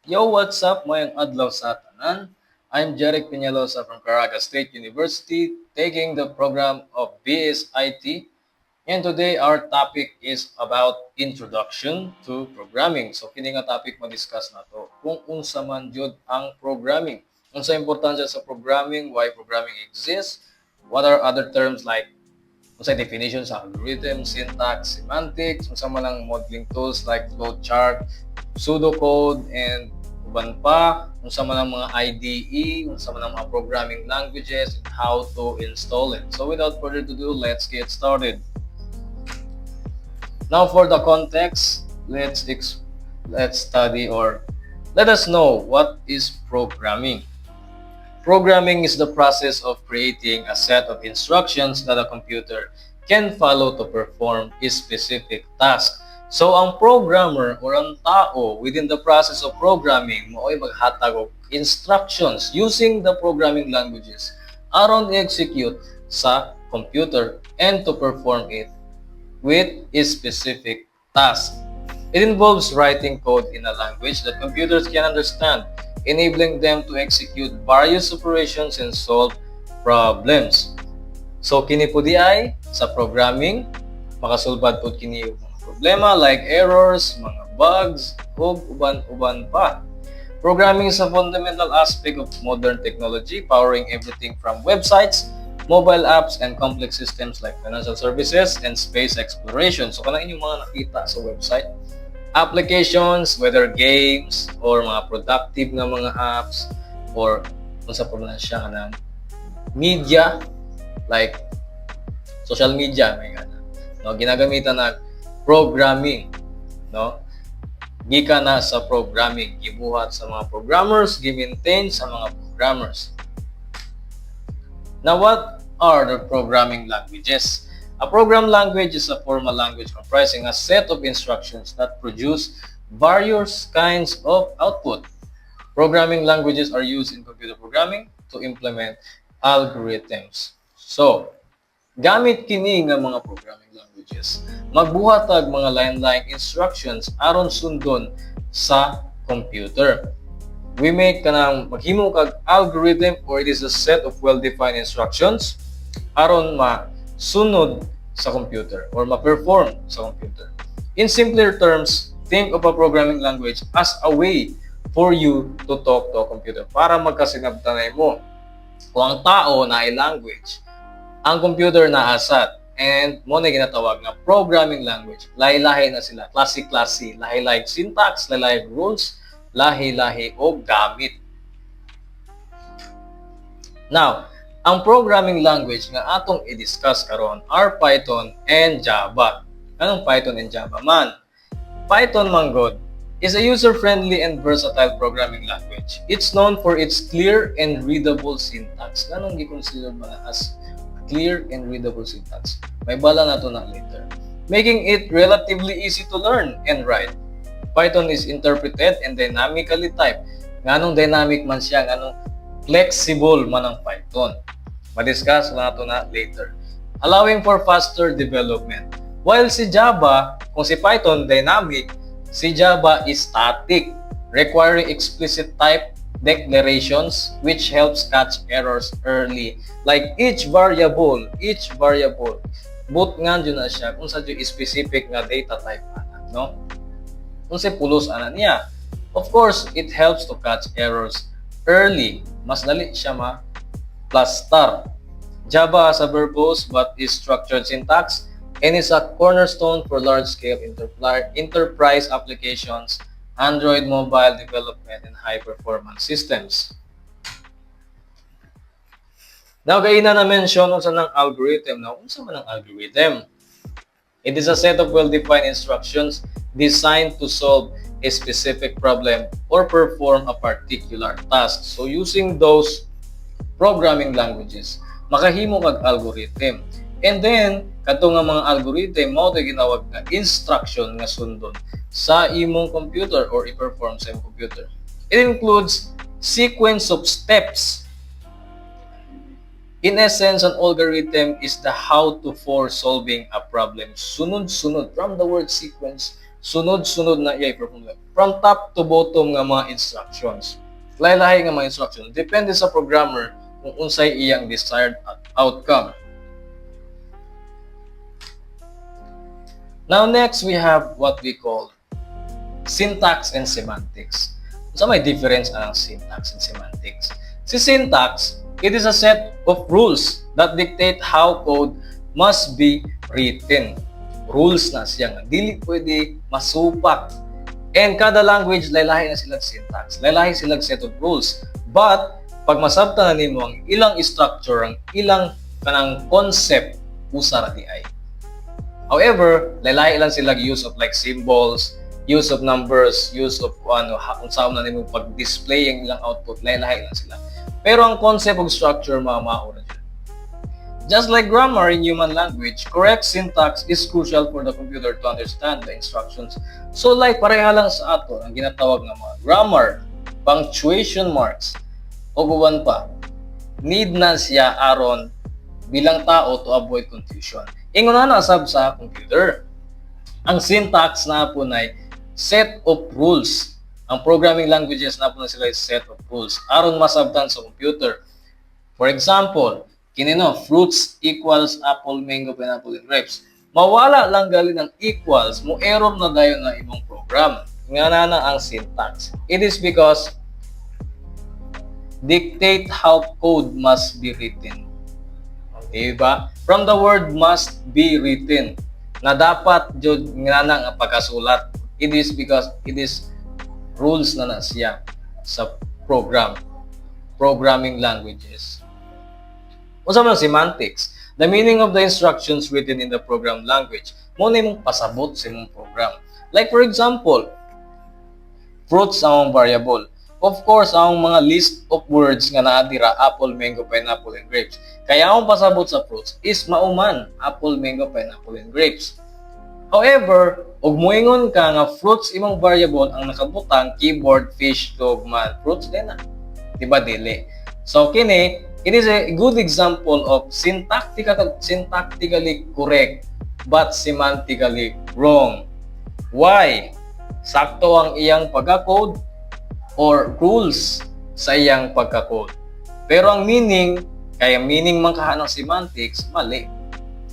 Yo, what's up? Mayang adlaw sa tanan. I'm Jeric Peñalosa from Caraga State University, taking the program of BSIT. And today our topic is about introduction to programming. So kini nga topic ma-discuss na to kung unsa man jud ang programming. Unsa importansya sa programming, why programming exists, what are other terms like unsay definition sa algorithm, syntax, semantics, unsa man ang modeling tools like flowchart, pseudocode, and uban pa, unsa man ang mga IDE, unsa man ang mga programming languages, and how to install it. So without further ado, let's get started. Now for the context, let's study or let us know what is programming. Programming is the process of creating a set of instructions that a computer can follow to perform a specific task. So ang programmer or ang tao within the process of programming mo'y maghatag og instructions using the programming languages aron i-execute sa computer and to perform it with a specific task. It involves writing code in a language that computers can understand, enabling them to execute various operations and solve problems. So kini po di ay sa programming makasulbad po kini yung mga problema like errors, mga bugs, ug uban-uban pa. Programming is a fundamental aspect of modern technology, powering everything from websites, mobile apps, and complex systems like financial services and space exploration. So kanang inyong mga nakita sa website, applications, whether games or mga productive nga mga apps or kung sa pa siya kanang media like social media may gana. No, ginagamitan na programming, no? Gika na sa programming, gibuhat sa mga programmers, gi-maintain sa mga programmers. Now, what are the programming languages? A program language is a formal language comprising a set of instructions that produce various kinds of output. Programming languages are used in computer programming to implement algorithms. So, gamit kini nga mga programming languages, magbuhatag mga line-line instructions aron sundon sa computer. We make kanang maghimo kag algorithm or it is a set of well-defined instructions aron masunod sa computer or ma-perform sa computer. In simpler terms, think of a programming language as a way for you to talk to a computer para magkasinabtanay mo. Kung ang tao na ay language, ang computer na asat and mo na ginatawag na programming language. Lahi-lahi na sila, klase-klase, lahi-lahi syntax, lahi-lahi rules, lahi-lahi o gamit. Now, ang programming language nga atong i-discuss karon are Python and Java. Anong Python and Java man? Python manggod is a user-friendly and versatile programming language. It's known for its clear and readable syntax. Ganong gi-consider man as clear and readable syntax. May bala na to na later. Making it relatively easy to learn and write. Python is interpreted and dynamically typed. Nganong dynamic man siya, nganong flexible man ang Python. Ma-discuss na to na later. Allowing for faster development. While si Java, kung si Python dynamic, si Java is static, requiring explicit type declarations which helps catch errors early. Like each variable, but nga dyan na siya kung sa specific nga data type ana, no? Kung sa pulos ana niya. Of course, it helps to catch errors early. Mas dali siya ma-plaster. Java has a verbose but is structured syntax and is a cornerstone for large-scale enterprise applications, Android mobile development, and high-performance systems. Now, kaya na-mention unsa ng algorithm. Now, unsa man ang algorithm? It is a set of well-defined instructions designed to solve a specific problem or perform a particular task. So, using those programming languages, makahimo kag algorithm. And then, kato nga mga algorithm, mao to ginawag nga instruction nga sundon sa imong computer or i-perform sa imong computer. It includes sequence of steps. In essence, an algorithm is the how-to for solving a problem. Sunod-sunod, from the word sequence, sunod-sunod na i-perform from top to bottom nga mga instructions. Lahi-lahi nga mga instructions depende sa programmer kung unsay iyang desired outcome. Now next we have what we call syntax and semantics. So may difference ang syntax and semantics. Si syntax, it is a set of rules that dictate how code must be written. Rules na siya nga dili pwede masupak. And kada language lahi-lahi na silang syntax, lahi-lahi silang set of rules. But pag masabtan na nimo ang ilang structure, ang ilang kanang concept usa ra di ay. However, lahi-lahi lang silang use of like symbols, use of numbers, use of kung saan na nimo pag-display ang ilang output, lahi-lahi lang sila. Pero ang concept of structure mao ra dyan. Just like grammar in human language, correct syntax is crucial for the computer to understand the instructions. So like pareha lang sa ato ang ginatawag nga mga grammar, punctuation marks, o guban pa, need na siya aron bilang tao to avoid confusion. Ingon na sab sa computer. Ang syntax na po na set of rules. Ang programming languages na po na sila set of rules aron masabtan sa computer. For example, kinino, fruits equals apple, mango, pineapple, and grapes. Mawala lang gali ng equals, mo error na dayon na imong program. Nga na ang syntax. It is because dictate how code must be written. Okay ba? From the word must be written, na dapat jud nga na ang pagkasulat. It is because it is rules na siya sa programming languages. Unsa man semantics? The meaning of the instructions written in the program language. Mo na imong pasabot sa imong program. Like for example, fruits ang variable. Of course, ang mga list of words nga naa dira apple, mango, pineapple, and grapes. Kaya ang pasabot sa fruits is mauman apple, mango, pineapple, and grapes. However, ug moingon ka nga fruits imong variable ang nakabutang keyboard, fish, dog, man, fruits din na. Diba dili? So kini it is a good example of syntactically correct but semantically wrong. Why? Sakto ang iyang pagka-code or rules sa iyang pagka-code. Pero ang meaning, kaya meaning man kaha ng semantics, mali.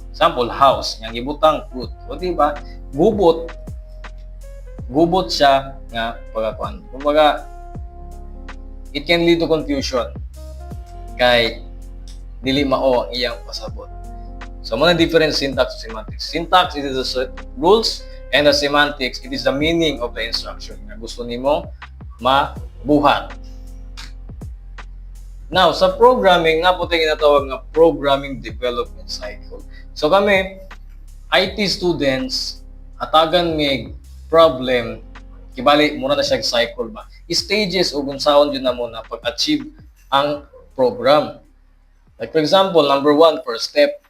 Example, house, yang gibutang fruit. O diba? Gubot siya nga pagka-kuan. Kumbaga, it can lead to confusion. Kay dili mao ang iyang pasabot. So mo na difference syntax to semantics. Syntax it is the rules and the semantics it is the meaning of the instruction nga gusto nimo mabuhat. Now sa programming nga po tayo ginatawag nga programming development cycle. So kami IT students hatagan mig problem kibali muna na siya cycle ba. Stages ug unsaon jud na mo na pag-achieve ang program. Like for example, number 1, first step,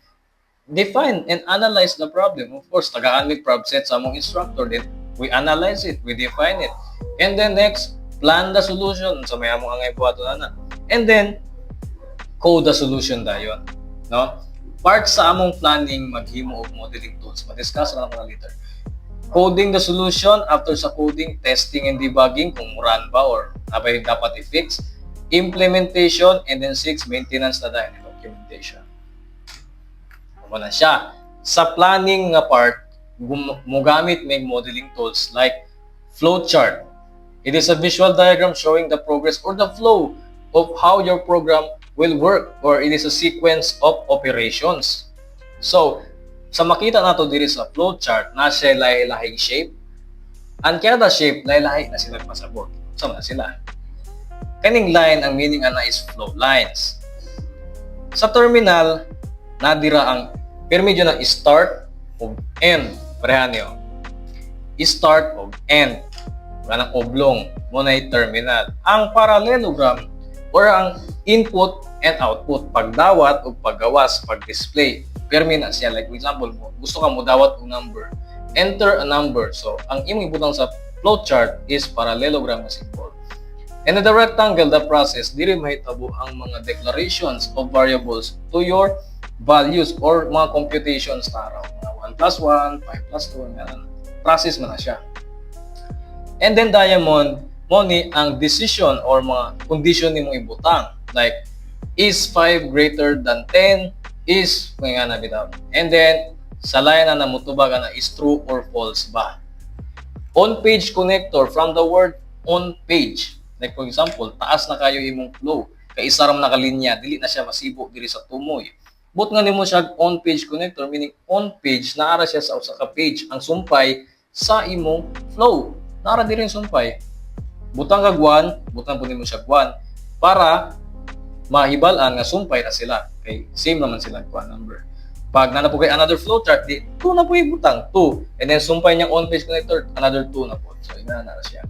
define and analyze the problem. Of course, tagaan may problem set sa among instructor, then we analyze it, we define it. And then next, plan the solution sa may among angay buhaton ana. And then code the solution dayon, no? Part sa among planning maghimo og modeling tools. Ma-discuss na ako later. Coding the solution, after sa coding, testing and debugging kung run ba or abay dapat i-fix. Implementation, and then 6, maintenance na dahil documentation. Ano na siya? Sa planning nga part, mugamit may modeling tools like flowchart. It is a visual diagram showing the progress or the flow of how your program will work, or it is a sequence of operations. So, sa makita nato diri sa flowchart, na siya lahi-lahing shape. Ang kada shape, lahi-lahi na sila pasabot. Sama na sila. Kaning line, ang meaning ana is flow lines. Sa terminal, nadira ang permedyo na start o end. Parehan niyo. Start o end. Ganang oblong. Muna yung terminal. Ang parallelogram or ang input and output. Pagdawat o paggawas, pag-display. Permi na siya. Like for example, gusto ka mo dawat o number. Enter a number. So, ang imong ibutang sa flowchart is parallelogram na symbol. And in the rectangle, the process, diri mahitabo ang mga declarations of variables to your values or mga computations na araw. 1 plus 1, 5 plus 2, ganun. process man na siya. And then diamond, mo ni ang decision or mga condition nimo ibutang. Like, is 5 greater than 10? Is, nga na bitaw. And then, sa line na namutubag na is true or false ba? On-page connector, from the word on-page. Like for example, taas na kayo imong flow. Kay isa ram nakalinya, dili na siya masibo diri sa tumoy. But nga nimo siya on-page connector, meaning on-page, naara siya sa usa ka page ang sumpay sa imong flow. Naara diri ang sumpay. Butang kag 1, butang po nimo siya 1 para mahibal-an nga sumpay na sila. Kay same naman sila kuan number. Pag na po kay another flowchart, di 2 na po ibutang, 2. And then sumpay niyang on-page connector, another 2 na po. So ina na siya.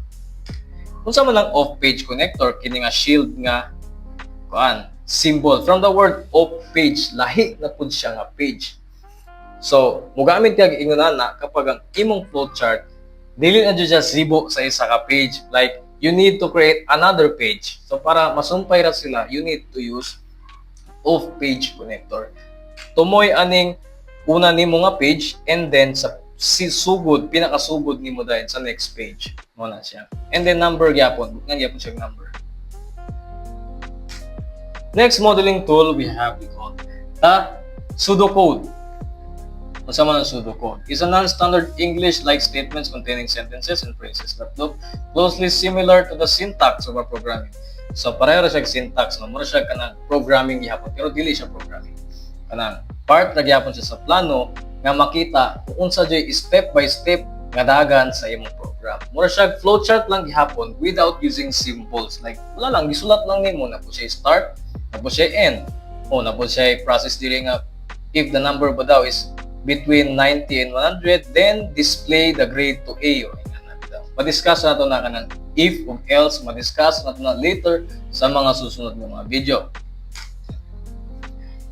Kung sa man ang off-page connector, kini nga shield nga kuan symbol from the word off-page, lahi na pud siya nga page. So mogamit kag ingon na kapag ang imong flowchart dili na jud siya sibo sa isa ka page, like you need to create another page. So para masumpay ra sila, you need to use off-page connector. Tumoy aning una nimo nga page and then sa sugod, pinakasugod nimo dahil sa next page. Mo na siya. And then number gyapon, nga gyapon siya number. Next modeling tool we have called the pseudocode. Unsa man ang pseudocode? Is a non-standard English-like statements containing sentences and phrases that look closely similar to the syntax of a programming. So pareho siya syntax, no? Mura siya kanang programming gyapon, pero dili siya programming. Kanang part ra gyapon siya sa plano nga makita kung unsa jay step by step nga dagan sa imong program. Mura siya flowchart lang gihapon without using symbols. Like wala lang, gisulat lang nimo na po siya start, na po siya end, o na po siya process dili nga if the number ba daw is between 90 and 100, then display the grade to A. O ma-discuss na ito na kanang if o else, ma-discuss na ito na later sa mga susunod ng mga video.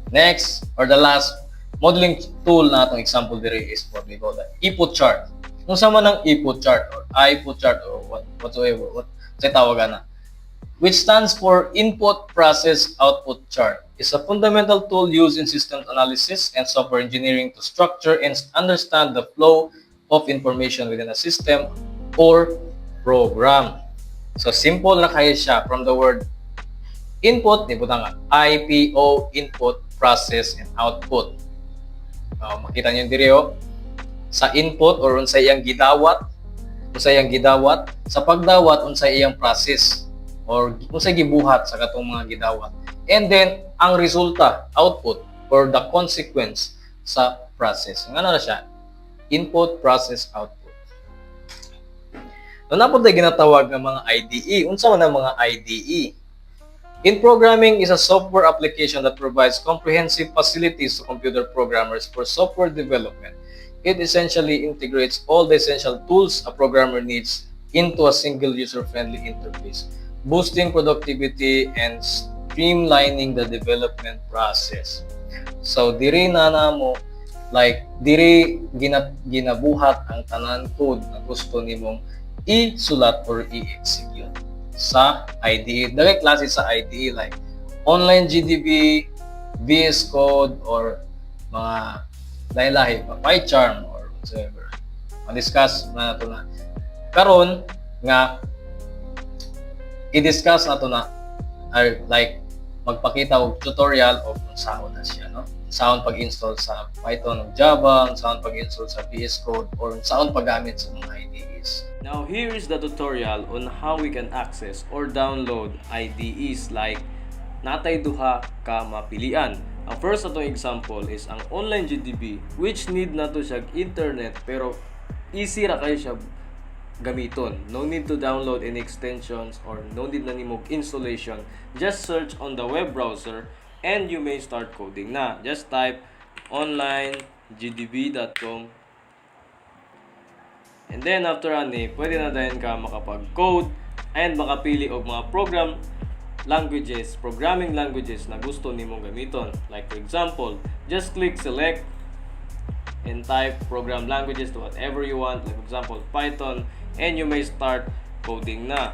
Next, or the last modeling tool na itong example diri is what we call the input chart. Kung sama ng input chart or input chart or whatsoever, what say tawagan na, which stands for Input Process Output Chart, is a fundamental tool used in systems analysis and software engineering to structure and understand the flow of information within a system or program. So simple na kayo siya from the word input, di butang nga IPO, input, process, and output. Makita niyo diri sa input or unsay iyang gidawat, sa pagdawat unsay iyang process or unsay gibuhat sa katong mga gidawat. And then ang resulta, output or the consequence sa process. Ngano na siya? Input, process, output. Napod ay ginatawag ng mga IDE. Unsa man ang mga IDE? In programming is a software application that provides comprehensive facilities to computer programmers for software development. It essentially integrates all the essential tools a programmer needs into a single user-friendly interface, boosting productivity and streamlining the development process. So diri na namo, like diri ginabuhat ang tanan code na gusto nimong i-sulat or i-execute sa IDE. Direct klase sa IDE like online GDB, VS Code, or mga lahi-lahi, PyCharm or whatever. Ma-discuss na ito na. Karon nga i-discuss na ito na like magpakita og tutorial of kung saan na siya, no? Saan pag-install sa Python o Java, saan pag-install sa VS Code, or saan paggamit sa mga IDEs. Now here is the tutorial on how we can access or download IDEs like natay duha ka mapilian. Ang first atong example is ang online GDB which need na to siya internet pero easy ra kayo siya gamiton. No need to download any extensions or no need na nimo installation. Just search on the web browser and you may start coding na. Just type onlinegdb.com. And then after ani, pwede na din ka makapag-code and makapili og mga programming languages na gusto nimong gamiton. Like for example, just click select and type program languages to whatever you want. Like for example, Python, and you may start coding na.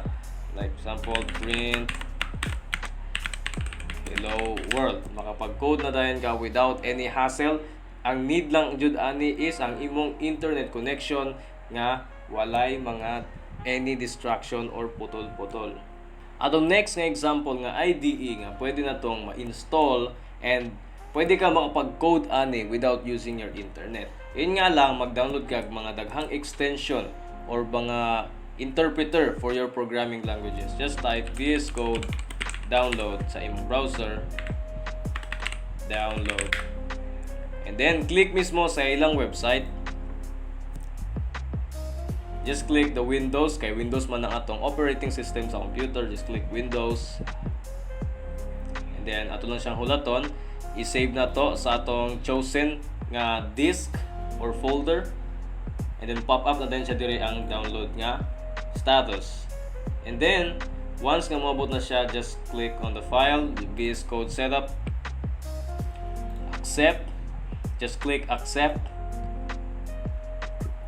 Like for example, print hello world. Makapag-code na din ka without any hassle. Ang need lang jud ani is ang imong internet connection nga walay mga any distraction or putol-putol. Atong next nga example nga IDE nga pwede na tong ma-install and pwede ka makapag-code ani without using your internet. Yun nga lang, mag-download ka mga daghang extension or mga interpreter for your programming languages. Just type VS Code download sa imong browser, download, and then click mismo sa ilang website. Just click the Windows, kay Windows man ang atong operating system sa computer. Just click Windows. And then ato lang siyang hulaton, i-save na to sa atong chosen nga disk or folder. And then pop up na din siya dire ang download nga status. And then once nga maabot na siya, just click on the file, VS Code setup, accept. Just click accept.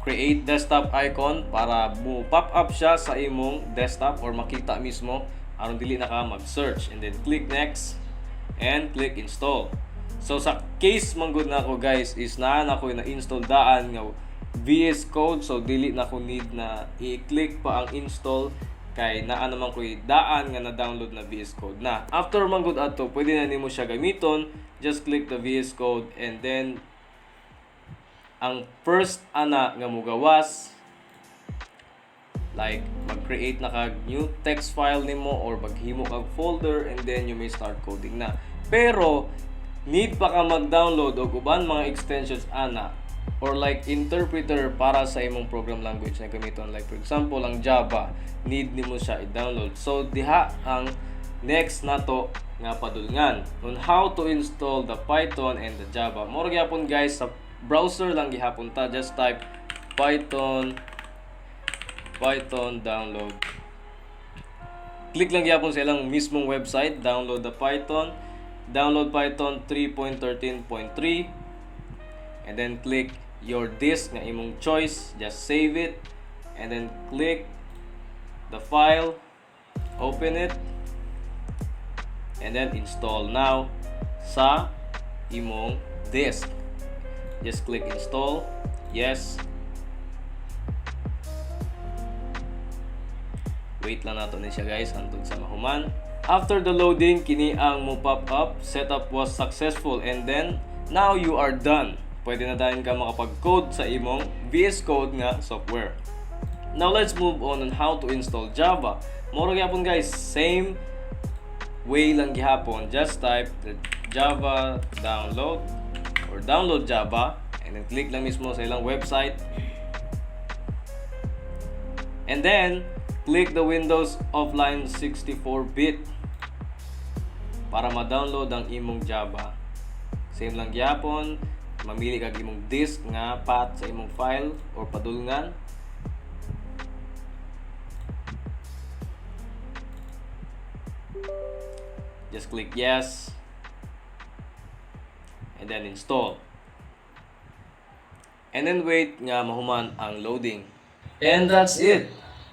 Create desktop icon para pop up siya sa imong desktop or makita mismo aron dili na ka mag-search, and then click next and click install. So sa case man gud nako guys is naa na ko na-install daan nga VS Code, so dili na ko need na i-click pa ang install kay naa naman ko daan nga na-download na VS Code na. After man gud ato, pwede na nimo siya gamiton. Just click the VS Code and then ang first ana nga mugawas, like mag-create na kag new text file nimo or maghimo kag folder, and then you may start coding na. Pero need pa ka mag-download og uban mga extensions ana or like interpreter para sa imong program language na gamiton. Like for example, ang Java, need nimo siya i-download. So diha ang next nato nga padulngan on how to install the Python and the Java. Moro gyapon guys, sa browser lang gihapon ta. Just type Python download. Click lang gyapon sa ilang mismong website, download the Python, download Python 3.13.3, and then click your disk nga imong choice, just save it, and then click the file, open it, and then install now sa imong disk. Just click install, yes. Wait lang nato ni siya guys hantod sa mahuman. After the loading, kini ang mo pop up, setup was successful, and then now you are done. Pwede na dahil ka makapag-code sa imong VS Code nga software. Now let's move on how to install Java. Moro gyapon guys, same way lang gihapon. Just type the Java download or download Java, and then click lang mismo sa ilang website, and then click the Windows Offline 64-bit para ma-download ang imong Java. Same lang gyapon, mamili kag imong disk nga path sa imong file or padulngan. Just click yes, and then install. And then wait nga mahuman ang loading. And that's it.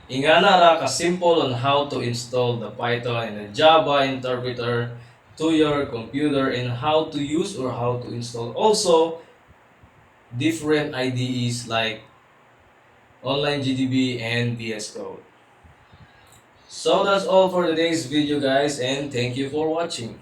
Ingana ra ka simple on how to install the Python and the Java interpreter to your computer, and how to use or how to install also different IDEs like Online GDB and VS Code. So that's all for today's video guys, and thank you for watching.